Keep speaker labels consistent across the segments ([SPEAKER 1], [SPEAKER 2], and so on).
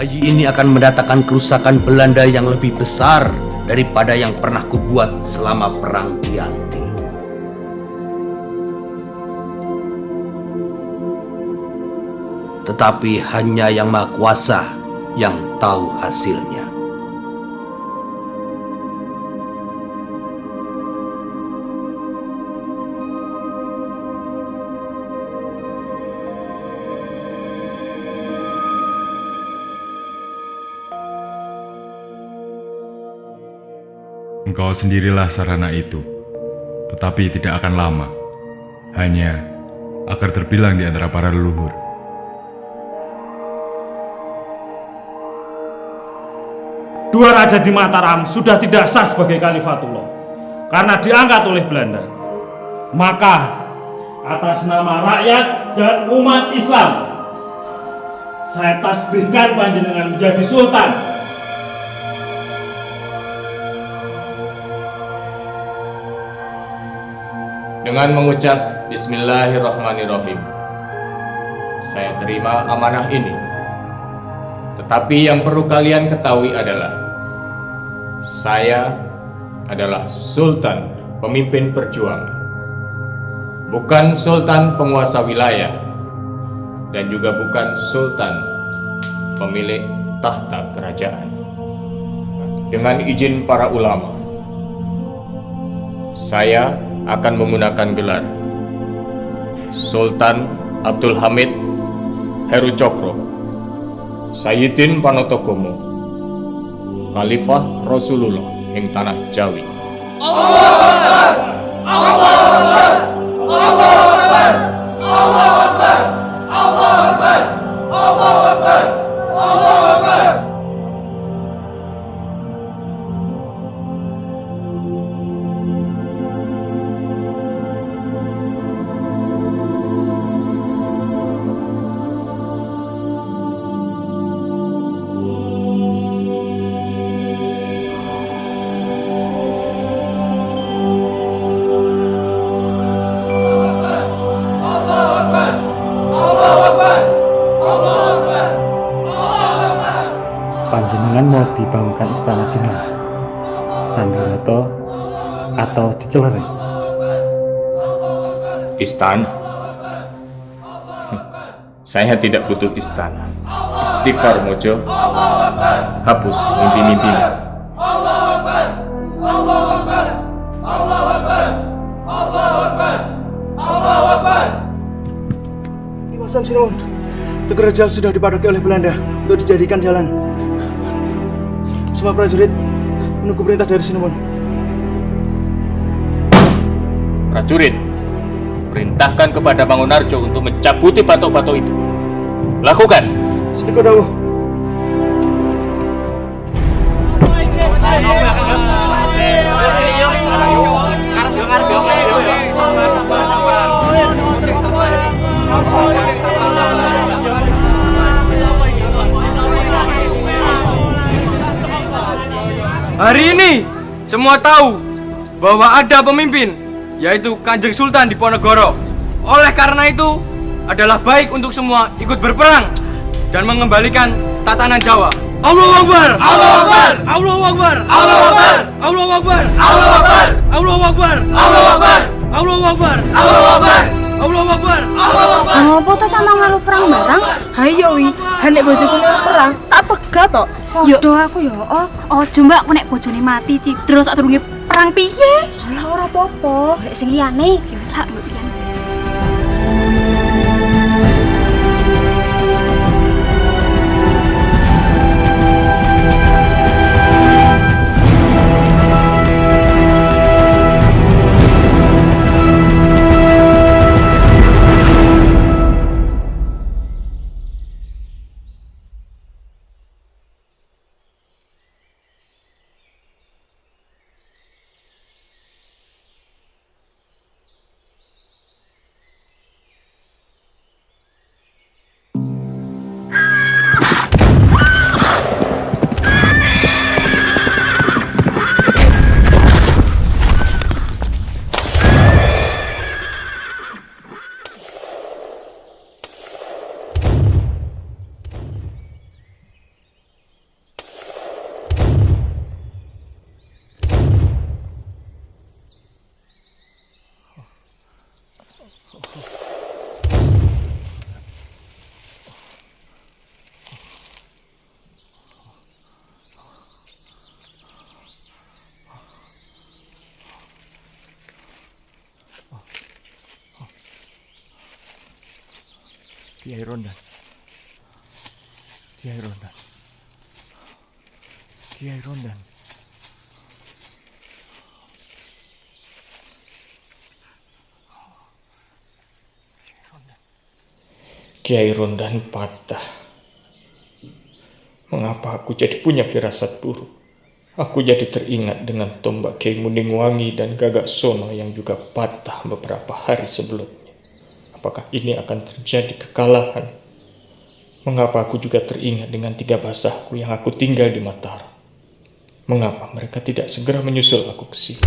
[SPEAKER 1] bayi ini akan mendatangkan kerusakan Belanda yang lebih besar daripada yang pernah kubuat selama Perang Gianti. Tetapi hanya Yang Maha Kuasa yang tahu hasilnya.
[SPEAKER 2] Engkau sendirilah sarana itu, tetapi tidak akan lama, hanya agar terbilang di antara para leluhur.
[SPEAKER 3] Dua raja di Mataram sudah tidak sah sebagai Khalifatullah karena diangkat oleh Belanda. Maka atas nama rakyat dan umat Islam, saya tasbihkan panjenengan menjadi sultan.
[SPEAKER 4] Dengan mengucap Bismillahirrahmanirrahim, saya terima amanah ini. Tetapi yang perlu kalian ketahui adalah saya adalah sultan pemimpin perjuangan, bukan sultan penguasa wilayah, dan juga bukan sultan pemilik tahta kerajaan. Dengan izin para ulama, saya akan menggunakan gelar Sultan Abdul Hamid Heru Cokro Sayyidin Panotogomo, Khalifah Rasulullah ing tanah Jawi.
[SPEAKER 5] Allahu Akbar! Allahu Akbar! Allahu Akbar! Allahu Akbar! Allahu Akbar! Allahu Akbar! Allahu Akbar!
[SPEAKER 6] Panjenengan mau dibangunkan istana di mana? Sambiroto atau di Celere?
[SPEAKER 4] Istana? Saya tidak butuh istana. Istighfar Mojo, hapus mimpi-mimpimu.
[SPEAKER 5] Allahu Akbar! Allahu Akbar! Allahu Akbar! Allahu Akbar! Allahu Akbar!
[SPEAKER 7] Tiwasan Sinuwun, Tegar Rejal sudah dipadaki oleh Belanda untuk dijadikan jalan. Semua prajurit menunggu perintah dari Sinuwun.
[SPEAKER 4] Prajurit, perintahkan kepada Bangunarjo untuk mencabuti batok-batok itu. Lakukan.
[SPEAKER 7] Sedikit dahulu.
[SPEAKER 8] Hari ini semua tahu bahwa ada pemimpin, yaitu Kanjeng Sultan Diponegoro. Oleh karena itu adalah baik untuk semua ikut berperang dan mengembalikan tatanan Jawa. Allahu Akbar! Allahu Akbar! Allahu Akbar! Allahu Akbar! Allahu Akbar! Allahu Akbar! Allahu Akbar! Allahu Akbar! Allahu Akbar! Allahu Akbar! Allahu Akbar!
[SPEAKER 9] Ngopo to sama ngalu perang barang?
[SPEAKER 10] Hayo wi, nek bojoku perang, tak pegat tok.
[SPEAKER 9] Yo do aku yo. Ojo mbak, aku nek bojone mati cidra sak durunge perang piye?
[SPEAKER 10] Alah ora apa-apa.
[SPEAKER 9] Lek sing liyane ya wis hak mbok pisan.
[SPEAKER 4] Kiai Rondan. Kiai Rondan. Kiai Rondan. Kiai Rondan patah. Mengapa aku jadi punya firasat buruk? Aku jadi teringat dengan tombak Kiai Mundingwangi dan Gagak Sono yang juga patah beberapa hari sebelumnya. Apakah ini akan terjadi kekalahan? Mengapa aku juga teringat dengan 3 basahku yang aku tinggal di Mataram? Mengapa mereka tidak segera menyusul aku ke sini?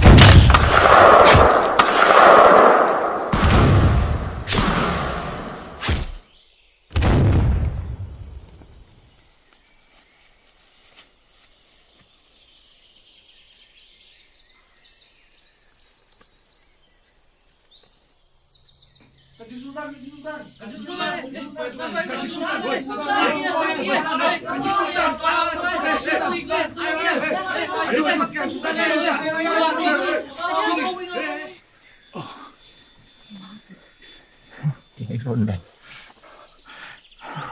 [SPEAKER 4] Kiai Rondan,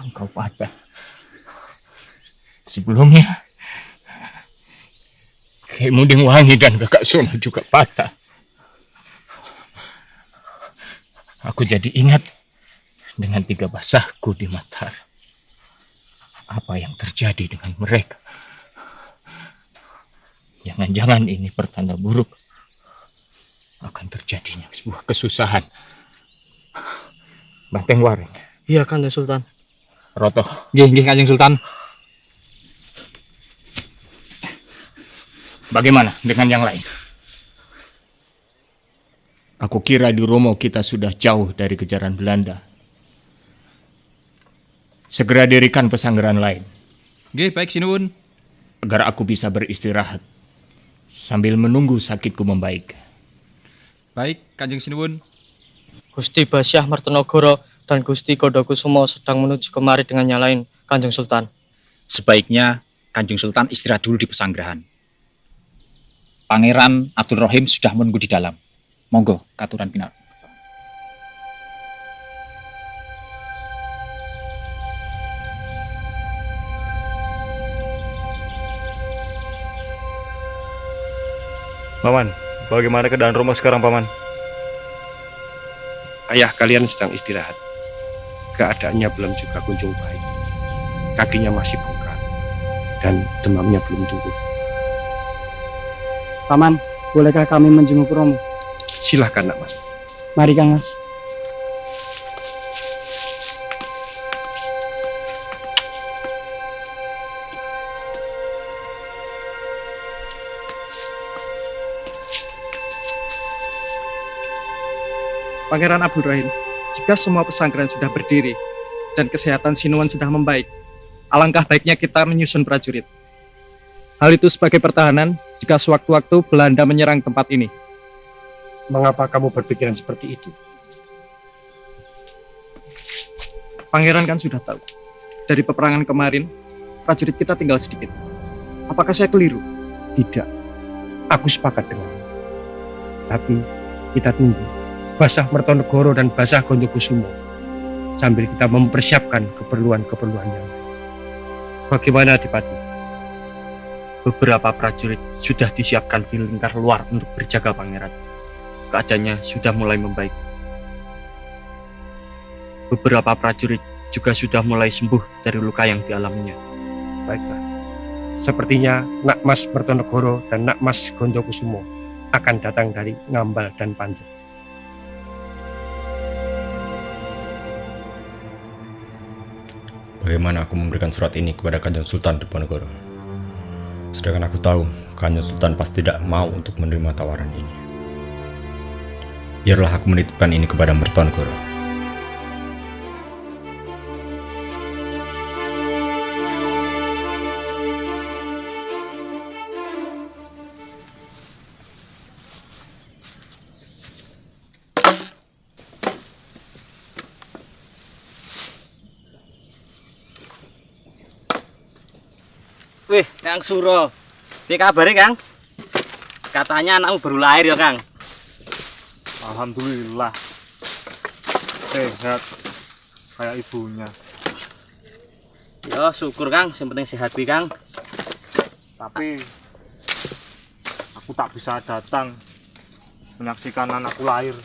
[SPEAKER 4] engkau patah. Sebelumnya, Kiai Mundingwangi dan Gagak Sono juga patah. Aku jadi ingat dengan 3 basahku di Mataram. Apa yang terjadi dengan mereka? Jangan-jangan ini pertanda buruk akan terjadinya sebuah kesusahan. Banteng Waring.
[SPEAKER 6] Iya, Kanjeng Sultan.
[SPEAKER 4] Roto.
[SPEAKER 6] Nggih, Kanjeng Sultan.
[SPEAKER 4] Bagaimana dengan yang lain? Aku kira di Romo kita sudah jauh dari kejaran Belanda. Segera dirikan pesanggeran lain.
[SPEAKER 11] Nggih, baik sinuwun.
[SPEAKER 4] Agar aku bisa beristirahat sambil menunggu sakitku membaik.
[SPEAKER 11] Baik, Kanjeng Sinuwun.
[SPEAKER 6] Gusti Basyah Mertonegoro dan Gusti Gondokusumo sedang menuju kemari dengan yang lain, Kanjeng Sultan.
[SPEAKER 11] Sebaiknya Kanjeng Sultan istirahat dulu di pesanggerahan. Pangeran Abdul Rohim sudah menunggu di dalam. Monggo, katuran pinar.
[SPEAKER 12] Paman, bagaimana keadaan Romo sekarang, Paman?
[SPEAKER 13] Ayah kalian sedang istirahat. Keadaannya belum juga kunjung baik. Kakinya masih bengkak dan demamnya belum turun.
[SPEAKER 6] Paman, bolehkah kami menjenguk Romo?
[SPEAKER 13] Silahkan, Nak Mas.
[SPEAKER 6] Mari, Kang Mas.
[SPEAKER 14] Pangeran Abdul Rahim, jika semua pesanggeran sudah berdiri dan kesehatan Sinuwan sudah membaik, alangkah baiknya kita menyusun prajurit. Hal itu sebagai pertahanan jika sewaktu-waktu Belanda menyerang tempat ini.
[SPEAKER 13] Mengapa kamu berpikiran seperti itu?
[SPEAKER 14] Pangeran kan sudah tahu, dari peperangan kemarin, prajurit kita tinggal sedikit. Apakah saya keliru?
[SPEAKER 13] Tidak. Aku sepakat dengan. Tapi kita tunggu Basah Mertonegoro dan Basah Gondokusumo sambil kita mempersiapkan keperluan-keperluan yang lain. Bagaimana, Adipati?
[SPEAKER 6] Beberapa prajurit sudah disiapkan di lingkar luar untuk berjaga, Pangeran. Keadaannya sudah mulai membaik. Beberapa prajurit juga sudah mulai sembuh dari luka yang dialaminya.
[SPEAKER 13] Baiklah. Sepertinya Nak Mas Mertonegoro dan Nak Mas Gondokusumo akan datang dari Ngambal dan Panjen.
[SPEAKER 12] Bagaimana aku memberikan surat ini kepada Kanjeng Sultan Diponegoro? Sedangkan aku tahu Kanjeng Sultan pasti tidak mau untuk menerima tawaran ini. Biarlah aku menitipkan ini kepada Mertonegoro.
[SPEAKER 15] Wih, Kang Suro. Piye kabare, Kang? Katanya anakmu baru lahir ya, Kang?
[SPEAKER 3] Alhamdulillah. Sehat.
[SPEAKER 4] kayak ibunya.
[SPEAKER 15] Yo, syukur Kang, yang penting sehat kuwi Kang.
[SPEAKER 4] Tapi aku tak bisa datang menyaksikan anakku lahir.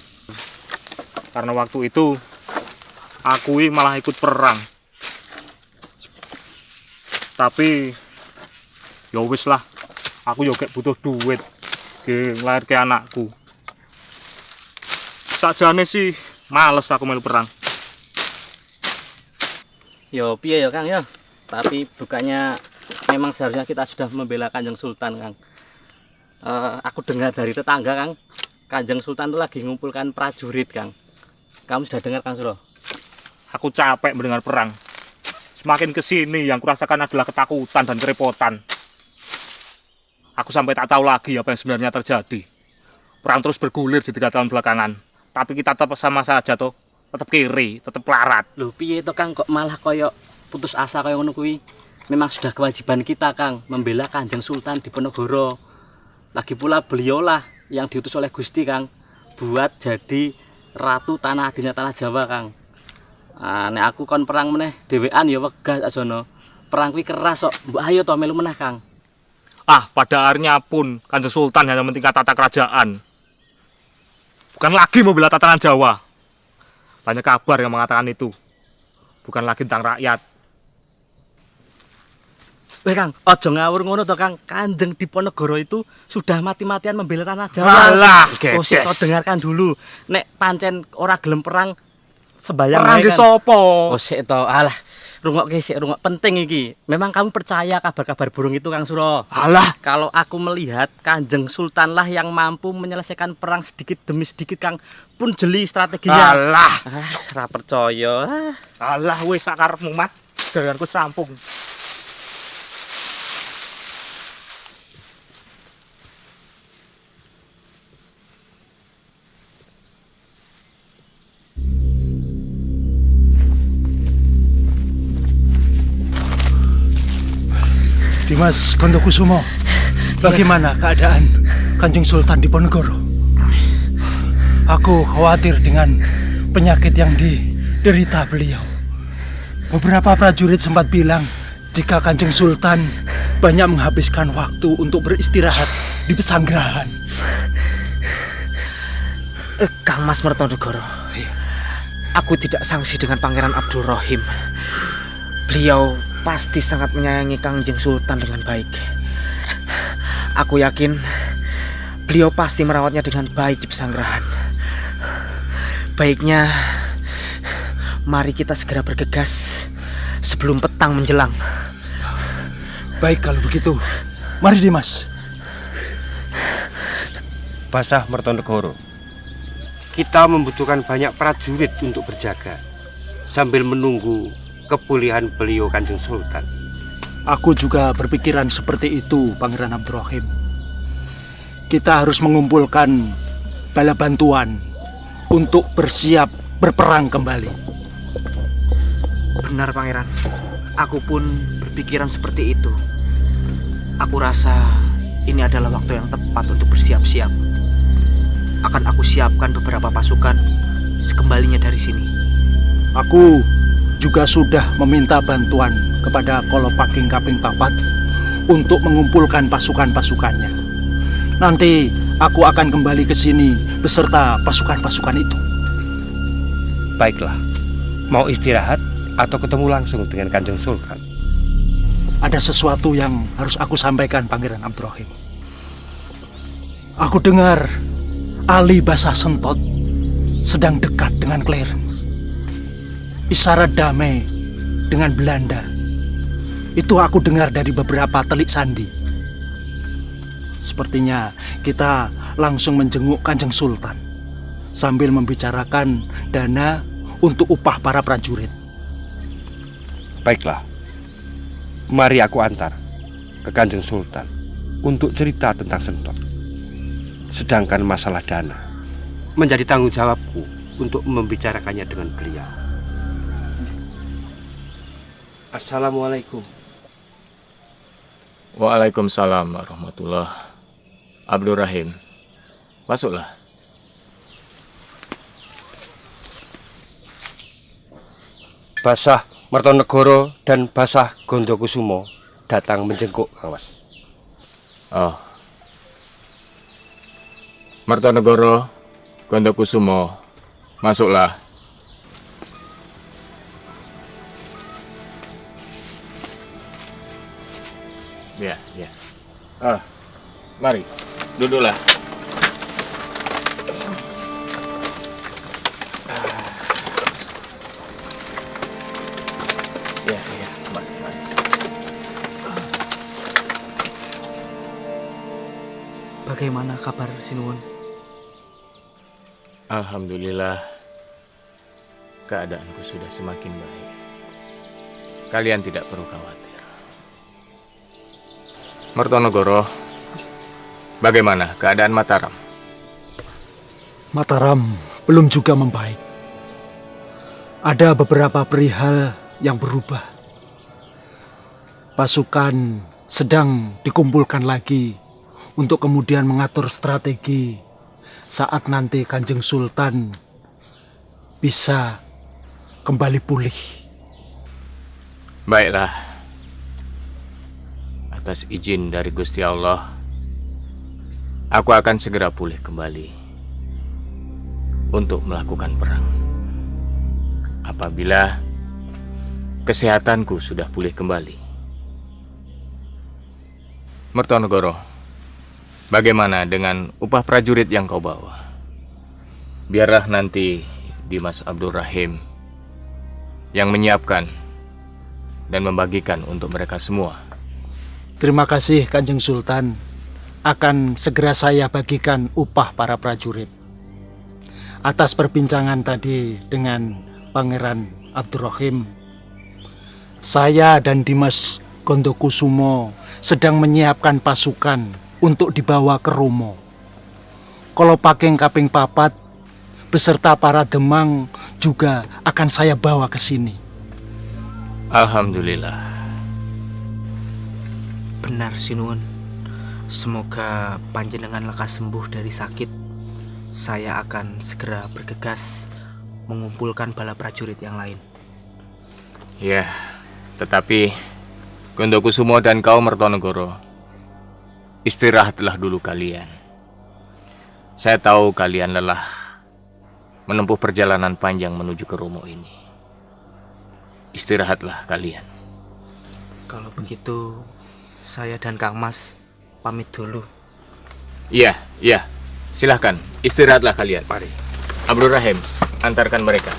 [SPEAKER 4] Karena waktu itu aku malah ikut perang. Tapi ya wis lah, aku yo gak butuh duit lahir ke anakku. Sakjane sih males aku melu perang.
[SPEAKER 15] Yo piye ya Kang ya. Tapi bukannya memang seharusnya kita sudah membela Kanjeng Sultan Kang. Aku dengar dari tetangga Kang, Kanjeng Sultan itu lagi ngumpulkan prajurit Kang. Kamu sudah dengar Kang Suro?
[SPEAKER 4] Aku capek mendengar perang. Semakin kesini yang kurasakan adalah ketakutan dan kerepotan. Aku sampai tak tahu lagi apa yang sebenarnya terjadi. Perang terus bergulir di 3 tahun belakangan. Tapi kita tetap sama saja toh. Tetap kiri, tetap pelarat.
[SPEAKER 15] Loh piye to Kang kok malah koyo putus asa koyo ngono kuwi? Memang sudah kewajiban kita Kang membela Kanjeng Sultan di Ponorogo. Lagi pula beliaulah yang diutus oleh Gusti Kang buat jadi ratu tanah adilnya tanah Jawa Kang. Nek aku kon perang meneh dhewean ya wegah asono. Perang kuwi keras kok. Mbok ayo to melu meneh Kang.
[SPEAKER 4] Pada akhirnya pun Kanjeng Sultan hanya mementingkan tata kerajaan. Bukan lagi membela tatanan Jawa. Banyak kabar yang mengatakan itu. Bukan lagi tentang rakyat.
[SPEAKER 15] Weh Kang, ojo ngawur ngono to Kang. Kanjeng Diponegoro itu sudah mati-matian membela tanah Jawa.
[SPEAKER 4] Alah,
[SPEAKER 15] oh, kau dengarkan dulu. Nek pancen ora gelem perang sembayang
[SPEAKER 4] perang di sopo.
[SPEAKER 15] Oh sik to. Alah, rungokke sik rungok penting iki. Memang kamu percaya kabar-kabar burung itu Kang Suro?
[SPEAKER 4] Alah,
[SPEAKER 15] kalau aku melihat Kanjeng Sultan lah yang mampu menyelesaikan perang sedikit demi sedikit Kang. Pun jeli strateginya.
[SPEAKER 4] Alah,
[SPEAKER 15] ora percaya.
[SPEAKER 4] Alah wis sakarepmu mat. Gaweanku rampung.
[SPEAKER 7] Dimas Gondokusumo, bagaimana keadaan Kanjeng Sultan Diponegoro? Aku khawatir dengan penyakit yang diderita beliau. Beberapa prajurit sempat bilang jika Kanjeng Sultan banyak menghabiskan waktu untuk beristirahat di pesanggerahan.
[SPEAKER 11] Kang Mas Mertonegoro, aku tidak sangsi dengan Pangeran Abdul Rahim. Beliau pasti sangat menyayangi Kanjeng Sultan dengan baik. Aku yakin beliau pasti merawatnya dengan baik di pesanggerahan. Baiknya mari kita segera bergegas sebelum petang menjelang.
[SPEAKER 7] Baik kalau begitu, mari Dimas.
[SPEAKER 13] Basah Mertonegoro, kita membutuhkan banyak prajurit untuk berjaga sambil menunggu kepulihan beliau Kanjeng Sultan.
[SPEAKER 7] Aku juga berpikiran seperti itu, Pangeran Abdurrahim. Kita harus mengumpulkan bala bantuan untuk bersiap berperang kembali.
[SPEAKER 11] Benar Pangeran, aku pun berpikiran seperti itu. Aku rasa ini adalah waktu yang tepat untuk bersiap-siap. Akan aku siapkan beberapa pasukan sekembalinya dari sini.
[SPEAKER 7] Aku juga sudah meminta bantuan kepada Kolopaking Kaping Papat untuk mengumpulkan pasukan-pasukannya. Nanti aku akan kembali ke sini beserta pasukan-pasukan itu.
[SPEAKER 13] Baiklah, mau istirahat atau ketemu langsung dengan Kanjeng Sultan?
[SPEAKER 7] Ada sesuatu yang harus aku sampaikan, Pangeran Abdurrahim. Aku dengar Ali Basah Sentot sedang dekat dengan Clarence. Isyarat damai dengan Belanda. Itu aku dengar dari beberapa telik sandi. Sepertinya kita langsung menjenguk Kanjeng Sultan sambil membicarakan dana untuk upah para prajurit.
[SPEAKER 13] Baiklah, mari aku antar ke Kanjeng Sultan untuk cerita tentang Sentot. Sedangkan masalah dana menjadi tanggung jawabku untuk membicarakannya dengan beliau. Assalamualaikum.
[SPEAKER 4] Waalaikumsalam warahmatullahi Abdul Rahim. Masuklah.
[SPEAKER 13] Basah Mertonegoro dan Basah Gondokusumo datang menjenguk, Kang Mas.
[SPEAKER 4] Oh. Mertonegoro, Gondokusumo, masuklah. Ya, ya. Mari, duduklah. Ya, ya, mari.
[SPEAKER 11] Bagaimana kabar Sinuwun?
[SPEAKER 4] Alhamdulillah, keadaanku sudah semakin baik. Kalian tidak perlu khawatir. Mertonegoro, bagaimana keadaan Mataram?
[SPEAKER 7] Mataram belum juga membaik. Ada beberapa perihal yang berubah. Pasukan sedang dikumpulkan lagi untuk kemudian mengatur strategi saat nanti Kanjeng Sultan bisa kembali pulih.
[SPEAKER 4] Baiklah. Atas izin dari Gusti Allah, aku akan segera pulih kembali untuk melakukan perang. Apabila kesehatanku sudah pulih kembali. Mertonegoro, bagaimana dengan upah prajurit yang kau bawa? Biarlah nanti Dimas Abdurrahim yang menyiapkan dan membagikan untuk mereka semua.
[SPEAKER 7] Terima kasih Kanjeng Sultan. Akan segera saya bagikan upah para prajurit. Atas perbincangan tadi dengan Pangeran Abdurrahim, saya dan Dimas Gondokusumo sedang menyiapkan pasukan untuk dibawa ke Romo. Kolopaking Kaping Papat beserta para Demang juga akan saya bawa ke sini.
[SPEAKER 4] Alhamdulillah.
[SPEAKER 11] Benar Sinuwun. Semoga panjenengan lekas sembuh dari sakit. Saya akan segera bergegas mengumpulkan bala prajurit yang lain.
[SPEAKER 4] Ya, tetapi Gondokusumo dan kau Mertonegoro, istirahatlah dulu kalian. Saya tahu kalian lelah menempuh perjalanan panjang menuju ke Romo ini. Istirahatlah kalian.
[SPEAKER 11] Kalau begitu, saya dan Kang Mas pamit dulu.
[SPEAKER 4] Iya, iya. Silahkan, istirahatlah kalian. Mari. Abdurrahim, antarkan mereka.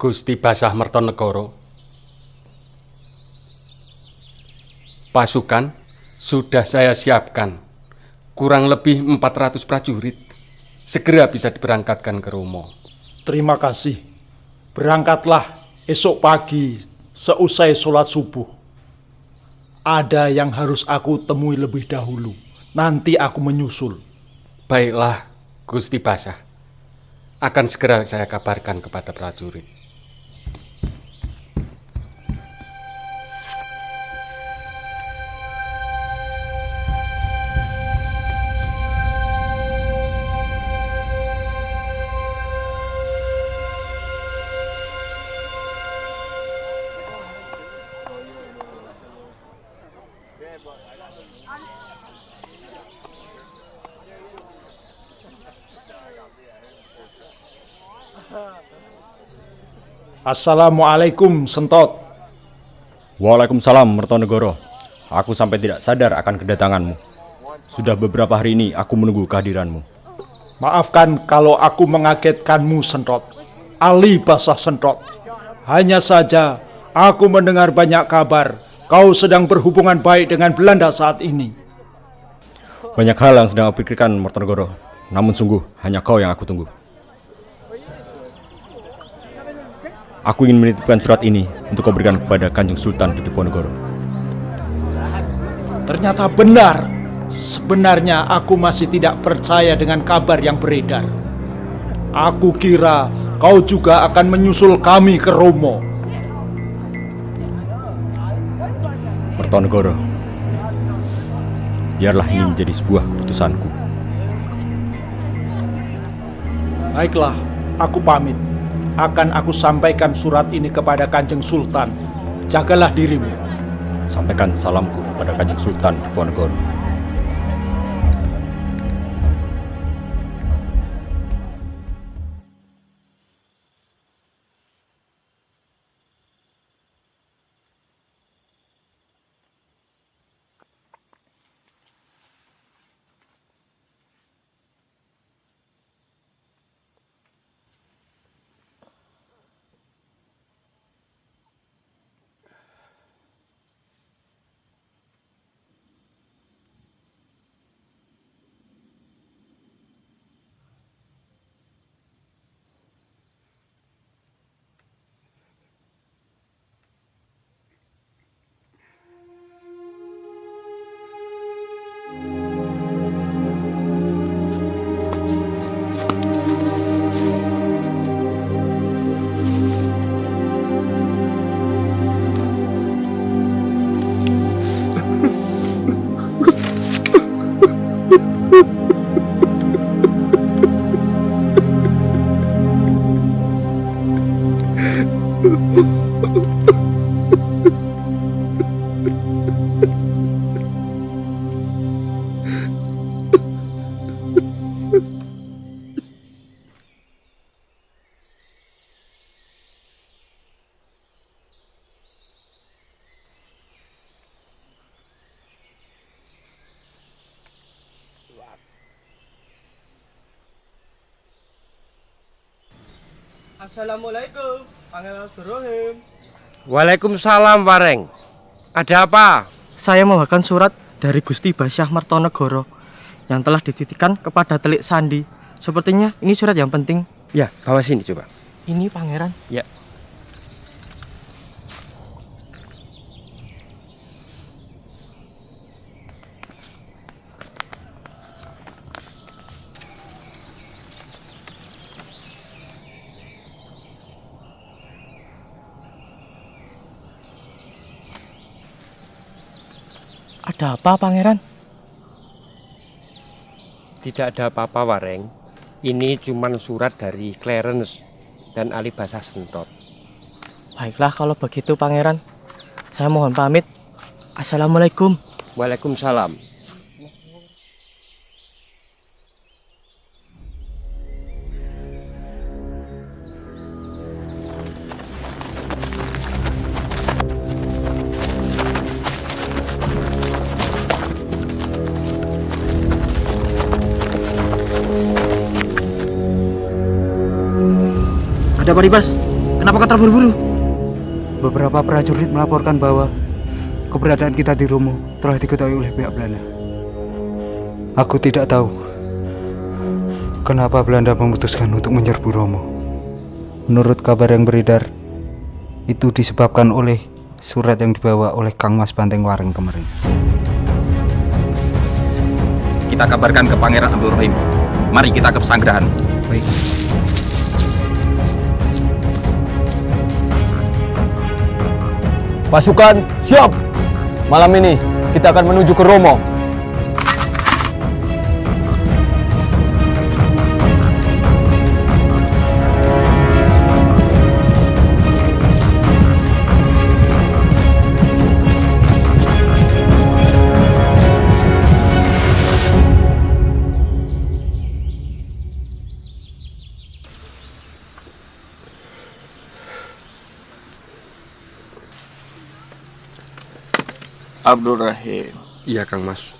[SPEAKER 13] Gusti Basah Mertonegoro, pasukan sudah saya siapkan, kurang lebih 400 prajurit, segera bisa diberangkatkan ke Romo.
[SPEAKER 7] Terima kasih. Berangkatlah esok pagi seusai sholat subuh. Ada yang harus aku temui lebih dahulu. Nanti aku menyusul.
[SPEAKER 13] Baiklah, Gusti Basah. Akan segera saya kabarkan kepada prajurit.
[SPEAKER 7] Assalamualaikum, Sentot.
[SPEAKER 12] Waalaikumsalam, Mertonegoro. Aku sampai tidak sadar akan kedatanganmu. Sudah beberapa hari ini aku menunggu kehadiranmu.
[SPEAKER 7] Maafkan kalau aku mengagetkanmu, Sentot. Ali Basah Sentot. Hanya saja aku mendengar banyak kabar kau sedang berhubungan baik dengan Belanda saat ini.
[SPEAKER 12] Banyak hal yang sedang aku pikirkan, Mertonegoro. Namun sungguh, hanya kau yang aku tunggu. Aku ingin menitipkan surat ini untuk kau berikan kepada Kanjeng Sultan di Diponegoro.
[SPEAKER 7] Ternyata benar. Sebenarnya aku masih tidak percaya dengan kabar yang beredar. Aku kira kau juga akan menyusul kami ke Romo.
[SPEAKER 12] Mertonegoro, biarlah ini menjadi sebuah keputusanku.
[SPEAKER 7] Baiklah, aku pamit. Akan aku sampaikan surat ini kepada Kanjeng Sultan. Jagalah dirimu.
[SPEAKER 12] Sampaikan salamku kepada Kanjeng Sultan Diponegoro.
[SPEAKER 8] Assalamualaikum, Pangeran Abdurrahim.
[SPEAKER 13] Waalaikumsalam, Wareng. Ada apa?
[SPEAKER 14] Saya membawakan surat dari Gusti Basyah Mertonegoro yang telah dititipkan kepada Telik Sandi. Sepertinya ini surat yang penting.
[SPEAKER 13] Ya, bawa sini coba.
[SPEAKER 14] Ini, Pangeran.
[SPEAKER 13] Ya.
[SPEAKER 14] Ada apa, Pangeran?
[SPEAKER 13] Tidak ada apa-apa, Wareng. Ini cuma surat dari Clarence dan Ali Basah Sentot.
[SPEAKER 14] Baiklah kalau begitu, Pangeran. Saya mohon pamit. Assalamualaikum.
[SPEAKER 13] Waalaikumsalam.
[SPEAKER 11] Ada apa, Ribas? Kenapa kau terburu-buru? Beberapa prajurit melaporkan bahwa keberadaan kita di Romo telah diketahui oleh pihak Belanda. Aku tidak tahu kenapa Belanda memutuskan untuk menyerbu Romo. Menurut kabar yang beredar, itu disebabkan oleh surat yang dibawa oleh Kang Mas Banteng Wareng kemarin.
[SPEAKER 16] Kita kabarkan ke Pangeran Abdurrahim. Mari kita ke pesanggrahan.
[SPEAKER 11] Baik.
[SPEAKER 8] Pasukan siap. Malam ini kita akan menuju ke Romo.
[SPEAKER 4] Abdurrahim.
[SPEAKER 13] Iya, Kang Mas.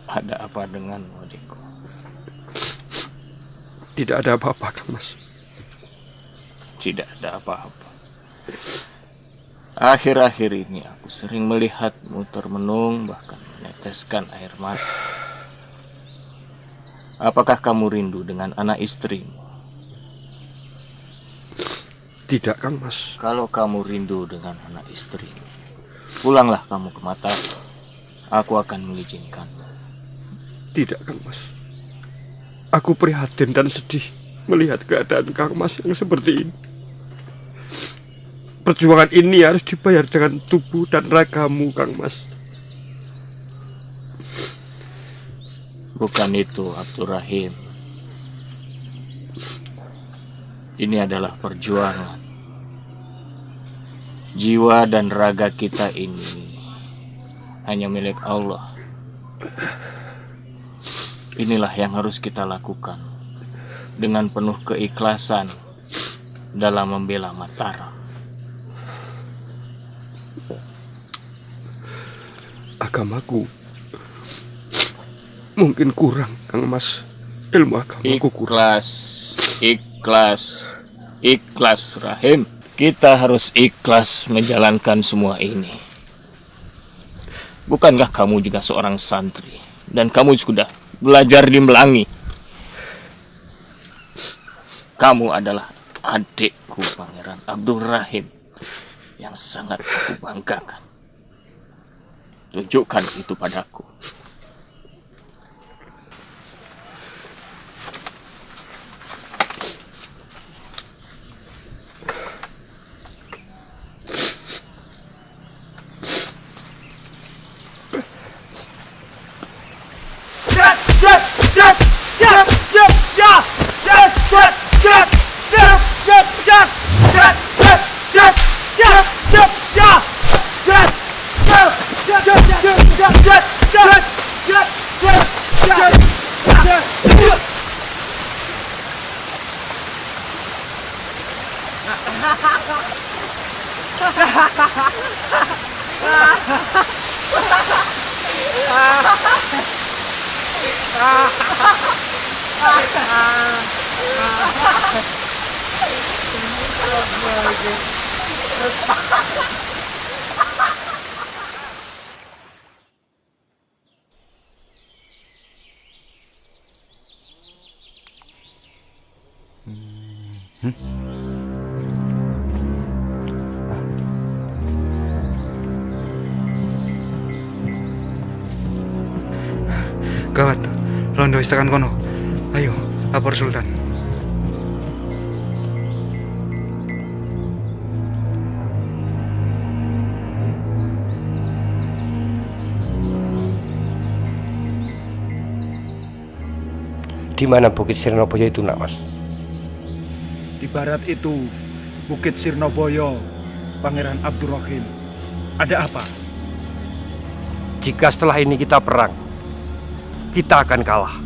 [SPEAKER 4] Ada apa denganmu, adikku?
[SPEAKER 13] Tidak ada apa-apa, Kang Mas.
[SPEAKER 4] Tidak ada apa-apa. Akhir-akhir ini aku sering melihatmu termenung, bahkan meneteskan air mata. Apakah kamu rindu dengan anak istrimu?
[SPEAKER 13] Tidak, Kang Mas.
[SPEAKER 4] Kalau kamu rindu dengan anak istrimu, pulanglah kamu ke Mataram. Aku akan mengizinkan.
[SPEAKER 13] Tidak, Kang Mas. Aku prihatin dan sedih melihat keadaan Kang Mas yang seperti ini. Perjuangan ini harus dibayar dengan tubuh dan ragamu, Kang Mas.
[SPEAKER 4] Bukan itu, Abdurrahim. Ini adalah perjuangan. Jiwa dan raga kita ini hanya milik Allah. Inilah yang harus kita lakukan dengan penuh keikhlasan dalam membela Mataram.
[SPEAKER 13] Agamaku mungkin kurang, Kang Mas. Ilmu agamaku kurang.
[SPEAKER 4] Ikhlas, Rahim. Kita harus ikhlas menjalankan semua ini. Bukankah kamu juga seorang santri? Dan kamu sudah belajar di Melangi. Kamu adalah adikku, Pangeran Abdurrahim, yang sangat aku banggakan. Tunjukkan itu padaku.
[SPEAKER 17] Gawat, rondo wis tekan kono. Ayo, lapor Sultan.
[SPEAKER 13] Di mana Bukit Sirnoboyo itu, nak, Mas?
[SPEAKER 14] Di barat itu, Bukit Sirnoboyo, Pangeran Abdurrahim. Ada apa?
[SPEAKER 13] Jika setelah ini kita perang, kita akan kalah.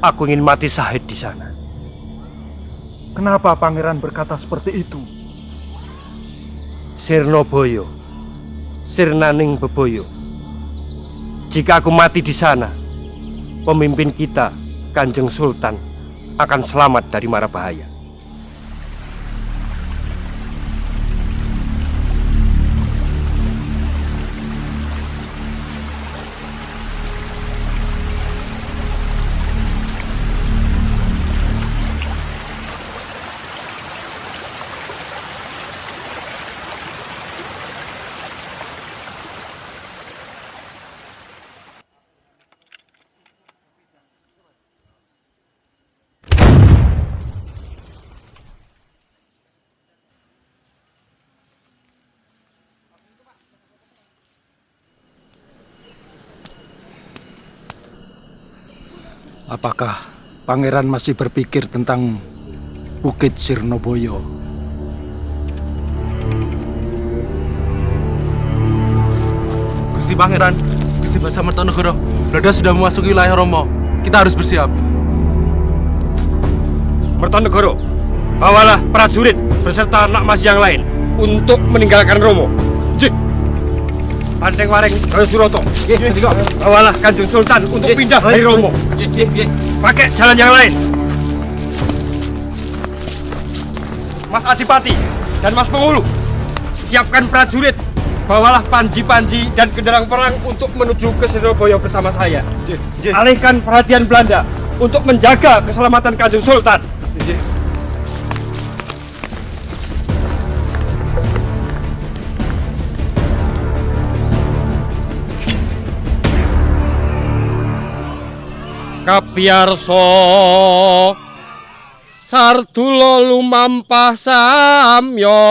[SPEAKER 13] Aku ingin mati syahid di sana.
[SPEAKER 14] Kenapa Pangeran berkata seperti itu?
[SPEAKER 13] Sirnoboyo, Sirnaning Beboyo. Jika aku mati di sana, pemimpin kita, Kanjeng Sultan, akan selamat dari mara bahaya.
[SPEAKER 7] Apakah Pangeran masih berpikir tentang Bukit Sirnoboyo?
[SPEAKER 8] Gusti Pangeran, Gusti Basa Mertonegoro, Belanda sudah memasuki wilayah Romo. Kita harus bersiap.
[SPEAKER 13] Mertonegoro, bawalah prajurit beserta anak mas yang lain
[SPEAKER 8] untuk meninggalkan Romo. Jih. Pandeng Waring Jaya Suroto. Bawalah Kanjeng Sultan untuk pindah dari Romo. Pakai jalan yang lain. Mas Adipati dan Mas Pengulu, siapkan prajurit. Bawalah panji-panji dan kendaraan perang untuk menuju ke Surabaya bersama saya. Alihkan perhatian Belanda untuk menjaga keselamatan Kanjeng Sultan. Kapiyarso Sartula lumampah samya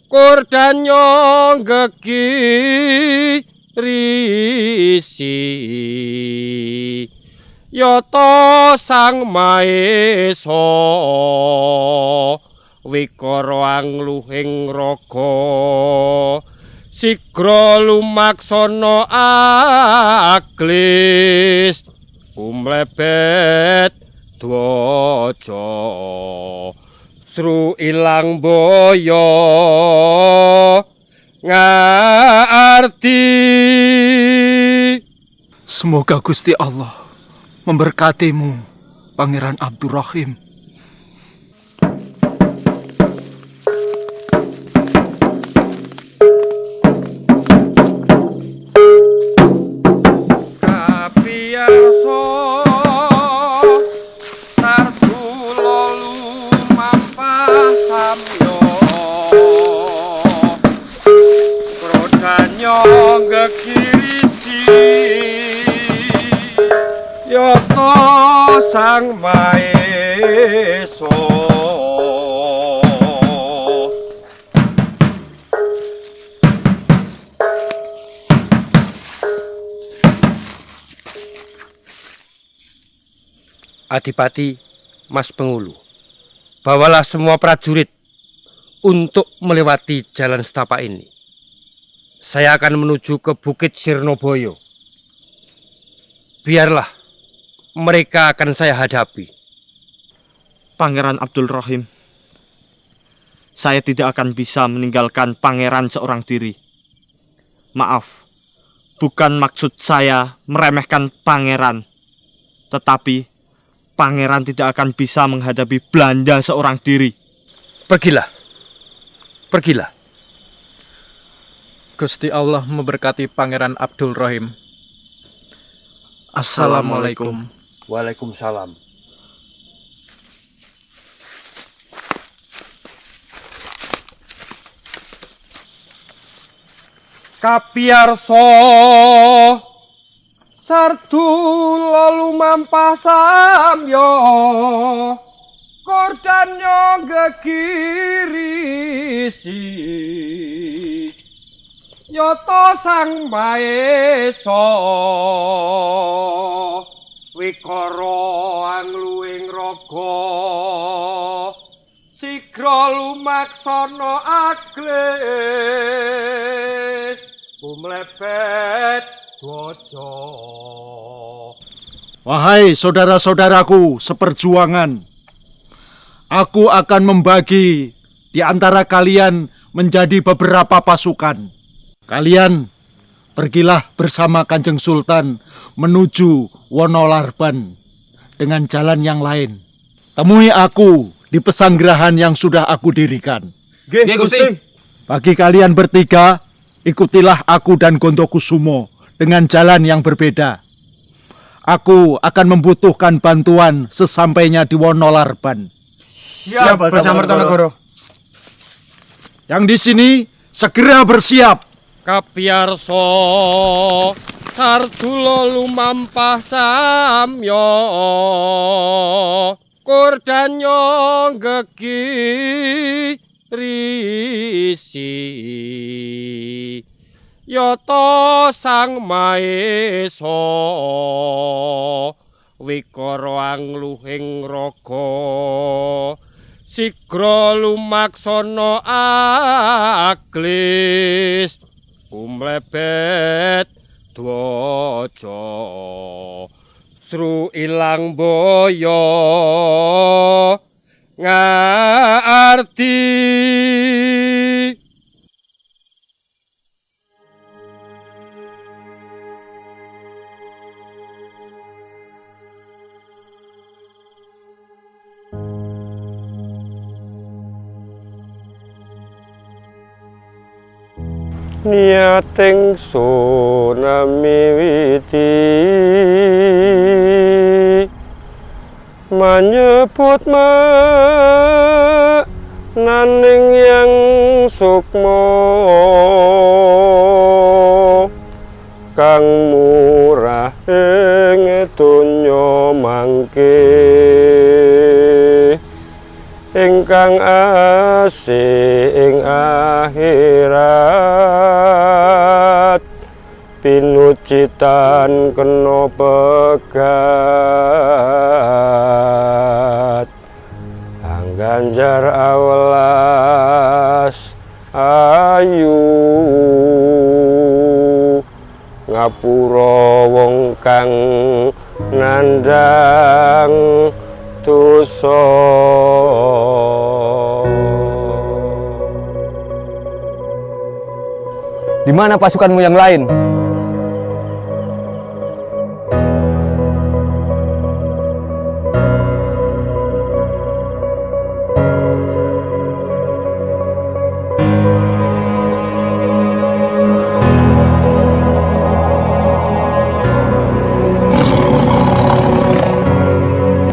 [SPEAKER 8] Kordanya gegirisi Yata sang maesa Wikara angluhing raga Sigra lumaksana aglis umlebet dwaja sru ilang boyo ngarti.
[SPEAKER 7] Semoga Gusti Allah memberkatimu, Pangeran Abdurrahim.
[SPEAKER 8] Yata sang maesa Adipati, Mas Pengulu, bawalah semua prajurit untuk melewati jalan setapak ini. Saya akan menuju ke Bukit Sirnoboyo. Biarlah mereka akan saya hadapi.
[SPEAKER 6] Pangeran Abdul Rahim, saya tidak akan bisa meninggalkan pangeran seorang diri. Maaf, bukan maksud saya meremehkan pangeran, tetapi pangeran tidak akan bisa menghadapi Belanda seorang diri.
[SPEAKER 8] Pergilah, pergilah.
[SPEAKER 14] Gusti Allah memberkati Pangeran Abdul Rahim. Assalamualaikum.
[SPEAKER 1] Waalaikumsalam.
[SPEAKER 8] Kapiyarso Sartula lumampah samya Kordanya gegirisi Yata sang maesa Wikara angluing raga Sigra lumaksana aglis umlebet dwaja.
[SPEAKER 7] Wahai saudara-saudaraku seperjuangan, aku akan membagi di antara kalian menjadi beberapa pasukan. Kalian pergilah bersama Kanjeng Sultan menuju Wonolarban dengan jalan yang lain. Temui aku di pesanggerahan yang sudah aku dirikan.
[SPEAKER 8] Nggih, Gusti.
[SPEAKER 7] Bagi kalian bertiga, ikutilah aku dan Gondokusumo dengan jalan yang berbeda. Aku akan membutuhkan bantuan sesampainya di Wonolarban.
[SPEAKER 8] Siap, bersama Mertonegoro.
[SPEAKER 7] Yang di sini segera bersiap.
[SPEAKER 8] Kapiyarso Sartula lumampah samya Kordanya gegirisi Yata sang maesa Wikara angluhing raga Sigra lumaksana aglis umlebet dwaja sru ilang boyo ngarti.
[SPEAKER 18] Niating sunami witi menyebut naning yang sukmo kang murah ing donya mangke ingkang asih ing akhirat pinucitan kena pegat angganjar awelas ayu ngapura wong kang nandang dosa.
[SPEAKER 8] Di mana pasukanmu yang lain?